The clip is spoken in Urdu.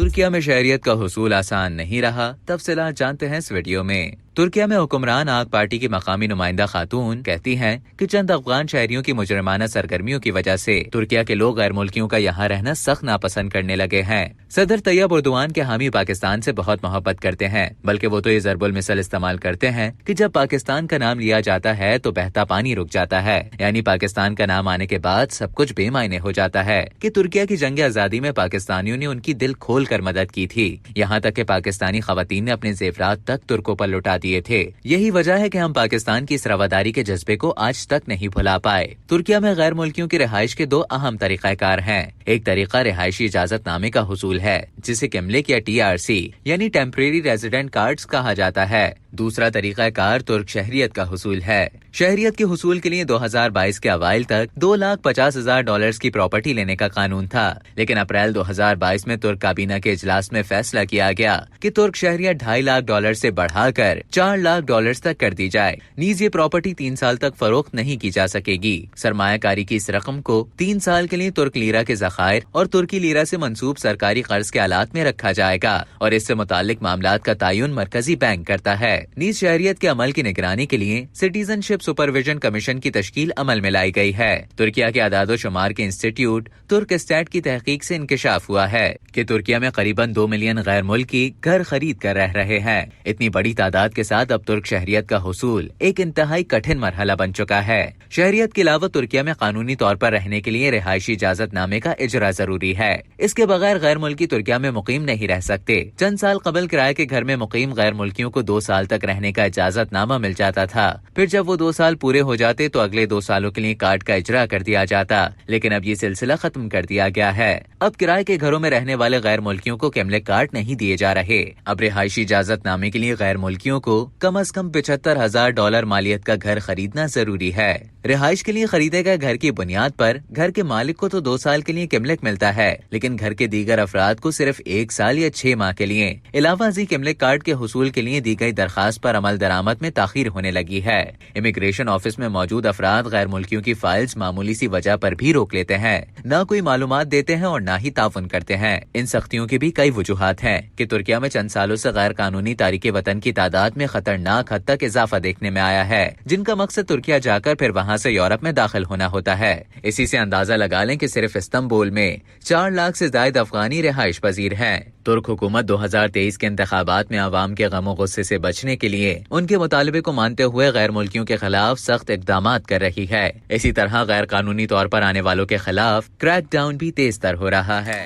ترکیہ میں شہریت کا حصول آسان نہیں رہا، تفصیلات جانتے ہیں اس ویڈیو میں۔ ترکیہ میں حکمران آگ پارٹی کی مقامی نمائندہ خاتون کہتی ہیں کہ چند افغان شہریوں کی مجرمانہ سرگرمیوں کی وجہ سے ترکیہ کے لوگ غیر ملکیوں کا یہاں رہنا سخت ناپسند کرنے لگے ہیں۔ صدر طیب اردوان کے حامی پاکستان سے بہت محبت کرتے ہیں، بلکہ وہ تو یہ ضرب المثل استعمال کرتے ہیں کہ جب پاکستان کا نام لیا جاتا ہے تو بہتا پانی رک جاتا ہے، یعنی پاکستان کا نام آنے کے بعد سب کچھ بے معنی ہو جاتا ہے کہ ترکیہ کی جنگ آزادی میں پاکستانیوں نے ان کی دل کھول کر مدد کی تھی، یہاں تک کہ پاکستانی خواتین نے اپنے زیورات تک ترکوں پر لٹا دیے تھے۔ یہی وجہ ہے کہ ہم پاکستان کی اس رواداری کے جذبے کو آج تک نہیں بھلا پائے۔ ترکیہ میں غیر ملکیوں کی رہائش کے دو اہم طریقہ کار ہیں۔ ایک طریقہ رہائشی اجازت نامے کا حصول ہے، جسے کملک یا TRC یعنی ٹیمپریری ریزیڈنٹ کارڈز کہا جاتا ہے۔ دوسرا طریقہ کار ترک شہریت کا حصول ہے۔ شہریت کے حصول کے لیے 2022 کے اوائل تک $250,000 کی پراپرٹی لینے کا قانون تھا، لیکن اپریل 2022 میں ترک کابینہ کے اجلاس میں فیصلہ کیا گیا کہ ترک شہریت $2.5 سے بڑھا کر $4 تک کر دی جائے، نیز یہ پراپرٹی 3 سال تک فروخت نہیں کی جا سکے گی۔ سرمایہ کاری کی اس رقم کو 3 سال کے لیے ترک لیرہ کے ذخائر اور ترکی لیرہ سے منسوب سرکاری قرض کے آلات میں رکھا جائے گا، اور اس سے متعلق معاملات کا تعین مرکزی بینک کرتا ہے۔ نیز شہریت کے عمل کی نگرانی کے لیے سٹیزن شپ سپرویژن کمیشن کی تشکیل عمل میں لائی گئی ہے۔ ترکیہ کے اعداد و شمار کے انسٹیٹیوٹ ترک اسٹیٹ کی تحقیق سے انکشاف ہوا ہے کہ ترکیہ میں قریباً 2 ملین غیر ملکی گھر خرید کر رہ رہے ہیں۔ اتنی بڑی تعداد کے ساتھ اب ترک شہریت کا حصول ایک انتہائی کٹھن مرحلہ بن چکا ہے۔ شہریت کے علاوہ ترکیہ میں قانونی طور پر رہنے کے لیے رہائشی اجازت نامے کا اجرا ضروری ہے۔ اس کے بغیر غیر ملکی ترکیہ میں مقیم نہیں رہ سکتے۔ چند سال قبل کرائے کے گھر میں مقیم غیر ملکیوں کو 2 سال تک رہنے کا اجازت نامہ مل جاتا تھا، پھر جب وہ 2 سال پورے ہو جاتے تو اگلے 2 سالوں کے لیے کارڈ کا اجرا کر دیا جاتا، لیکن اب یہ سلسلہ ختم کر دیا گیا ہے۔ اب کرائے کے گھروں میں رہنے والے غیر ملکیوں کو کملک کارڈ نہیں دیے جا رہے۔ اب رہائشی اجازت نامے کے لیے غیر ملکیوں کو کم از کم $75,000 مالیت کا گھر خریدنا ضروری ہے۔ رہائش کے لیے خریدے گئے گھر کی بنیاد پر گھر کے مالک کو تو 2 سال کے لیے کملک ملتا ہے، لیکن گھر کے دیگر افراد کو صرف 1 سال یا 6 ماہ کے لیے۔ علاوہ ازیں کملک کارڈ کے حصول کے لیے دی گئی درخواست پر عمل درآمد میں تاخیر ہونے لگی ہے۔ امیگریشن آفس میں موجود افراد غیر ملکیوں کی فائلز معمولی سی وجہ پر بھی روک لیتے ہیں، نہ کوئی معلومات دیتے ہیں اور نہ ہی تعاون کرتے ہیں۔ ان سختیوں کی بھی کئی وجوہات ہیں کہ ترکیہ میں چند سالوں سے غیر قانونی تارک وطن کی تعداد میں خطرناک حد تک اضافہ دیکھنے میں آیا ہے، جن کا مقصد ترکیہ جا کر پھر وہاں سے یورپ میں داخل ہونا ہوتا ہے۔ اسی سے اندازہ لگا لیں کہ صرف استنبول میں 4 لاکھ سے زائد افغانی رہائش پذیر ہیں۔ ترک حکومت 2023 کے انتخابات میں عوام کے غم و غصے سے بچنے کے لیے ان کے مطالبے کو مانتے ہوئے غیر ملکیوں کے خلاف سخت اقدامات کر رہی ہے۔ اسی طرح غیر قانونی طور پر آنے والوں کے خلاف کریک ڈاؤن بھی تیز تر ہو رہا ہے۔